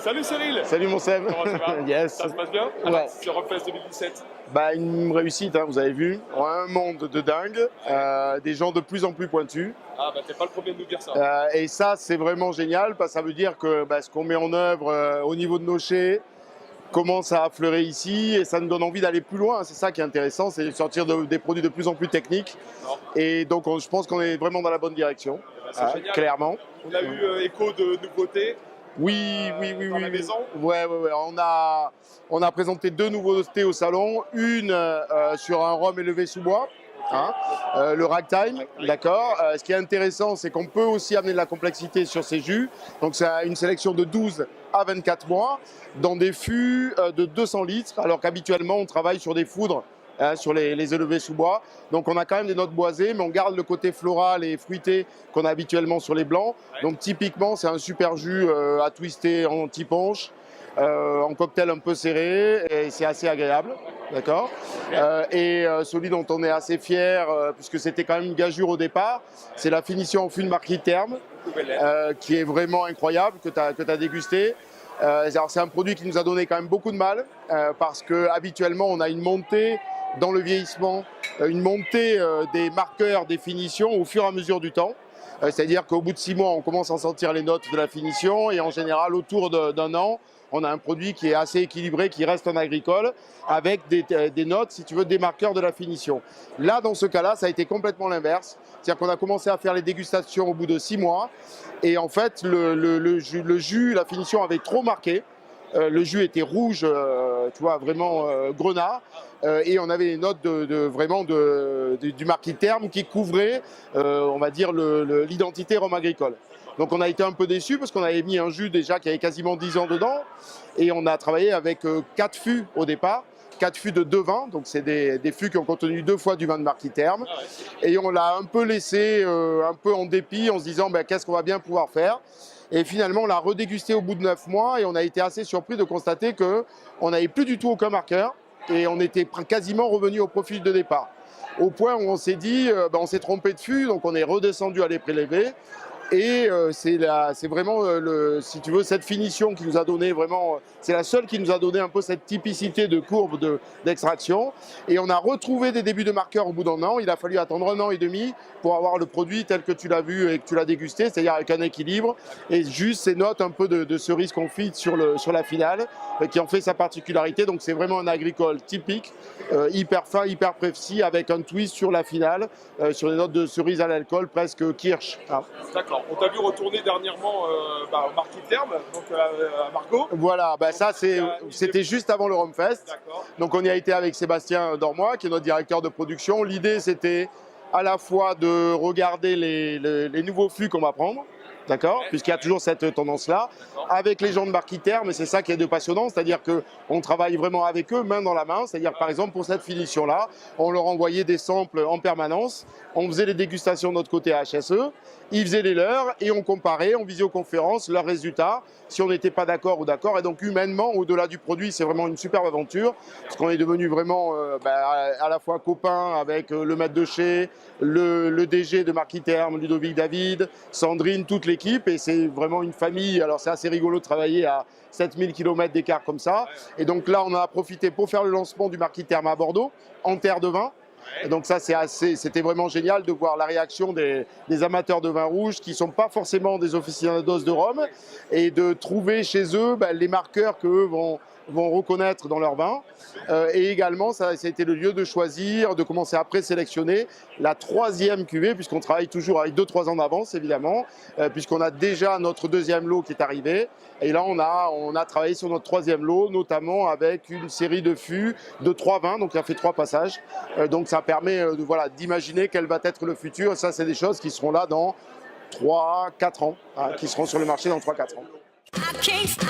Salut Cyril. Salut mon Seb. Comment ça va? Yes. Ça se passe bien? Ouais. Sur Rumfest 2017. Bah, une réussite, hein, vous avez vu. Un monde de dingue, des gens de plus en plus pointus. Ah bah t'es pas le premier de nous dire ça. Et ça, c'est vraiment génial, parce que ça veut dire que ce qu'on met en œuvre au niveau de nos chais commence à affleurer ici, et ça nous donne envie d'aller plus loin. C'est ça qui est intéressant, c'est de sortir des produits de plus en plus techniques. Et donc, je pense qu'on est vraiment dans la bonne direction, C'est génial. clairement. On a eu écho de nouveautés. Oui. Dans la maison. Ouais. On a présenté 2 nouveautés au salon. Une sur un rhum élevé sous bois, hein, le ragtime, d'accord. Ce qui est intéressant, c'est qu'on peut aussi amener de la complexité sur ces jus. Donc c'est une sélection de 12 à 24 mois dans des fûts de 200 litres, alors qu'habituellement on travaille sur des foudres, hein, sur les élevés sous bois. Donc on a quand même des notes boisées, mais on garde le côté floral et fruité qu'on a habituellement sur les blancs. Donc typiquement, c'est un super jus à twister en anti-punch, en cocktail un peu serré, et c'est assez agréable, d'accord. Celui dont on est assez fier, puisque c'était quand même une gageure au départ, c'est la finition en fût de marquis Terme, qui est vraiment incroyable, que tu as dégusté. Alors c'est un produit qui nous a donné quand même beaucoup de mal, parce qu'habituellement on a une montée dans le vieillissement, une montée des marqueurs, des finitions au fur et à mesure du temps. C'est-à-dire qu'au bout de 6 mois, on commence à sentir les notes de la finition, et en général, autour d'un an, on a un produit qui est assez équilibré, qui reste en agricole, avec des notes, si tu veux, des marqueurs de la finition. Là, dans ce cas-là, ça a été complètement l'inverse. C'est-à-dire qu'on a commencé à faire les dégustations au bout de 6 mois, et en fait, le jus, la finition avait trop marqué. Le jus était rouge, tu vois, vraiment grenat, et on avait les notes du marquis Terme qui couvraient, on va dire, l'identité rhum agricole. Donc on a été un peu déçus parce qu'on avait mis un jus déjà qui avait quasiment 10 ans dedans, et on a travaillé avec 4 fûts au départ, 4 fûts de 2 vins, donc c'est des fûts qui ont contenu 2 fois du vin de marquis Terme, et on l'a un peu laissé un peu en dépit en se disant qu'est-ce qu'on va bien pouvoir faire. Et finalement, on l'a redégusté au bout de 9 mois, et on a été assez surpris de constater qu'on n'avait plus du tout aucun marqueur, et on était quasiment revenu au profil de départ. Au point où on s'est dit, on s'est trompé de fût, donc on est redescendu à les prélever. Et c'est vraiment, si tu veux, cette finition qui nous a donné vraiment, c'est la seule qui nous a donné un peu cette typicité de courbe d'extraction. Et on a retrouvé des débuts de marqueurs au bout d'un an. Il a fallu attendre 1 an et demi pour avoir le produit tel que tu l'as vu et que tu l'as dégusté, c'est-à-dire avec un équilibre et juste ces notes un peu de cerise confite sur la finale, qui en fait sa particularité. Donc c'est vraiment un agricole typique, hyper fin, hyper précis, avec un twist sur la finale, sur des notes de cerise à l'alcool, presque kirsch. Ah. D'accord. On t'a vu retourner dernièrement au marquis Terme, donc à Margaux. Voilà, ça c'était juste avant le Rumfest. Donc on y a été avec Sébastien Dormois, qui est notre directeur de production. L'idée c'était à la fois de regarder les nouveaux fûts qu'on va prendre, d'accord, puisqu'il y a toujours cette tendance-là, avec les gens de marquis Terme, et c'est ça qui est de passionnant, c'est-à-dire qu'on travaille vraiment avec eux, main dans la main, c'est-à-dire que par exemple pour cette finition-là, on leur envoyait des samples en permanence, on faisait les dégustations de notre côté à HSE, ils faisaient les leurs, et on comparait en visioconférence leurs résultats, si on n'était pas d'accord ou d'accord, et donc humainement, au-delà du produit, c'est vraiment une superbe aventure, parce qu'on est devenu vraiment à la fois copains avec le maître de chez, le DG de marquis Terme, Ludovic David, Sandrine, toute l'équipe, et c'est vraiment une famille. Alors c'est assez rigolo de travailler à 7000 km d'écart comme ça, et donc là on en a profité pour faire le lancement du marquis Terme à Bordeaux, en terre de vin. Et donc ça c'était vraiment génial de voir la réaction des amateurs de vin rouge qui ne sont pas forcément des aficionados de rhum, et de trouver chez eux les marqueurs qu'eux vont reconnaître dans leur vin. Et également, ça a été le lieu de choisir, de commencer à présélectionner la 3e cuvée, puisqu'on travaille toujours avec 2-3 ans d'avance, évidemment, puisqu'on a déjà notre 2e lot qui est arrivé. Et là, on a travaillé sur notre 3e lot, notamment avec une série de fûts de 3 vins, donc il a fait 3 passages. Donc ça permet d'imaginer quel va être le futur. Et ça, c'est des choses qui seront là dans 3-4 ans, hein, qui seront sur le marché dans 3-4 ans. I can't stay.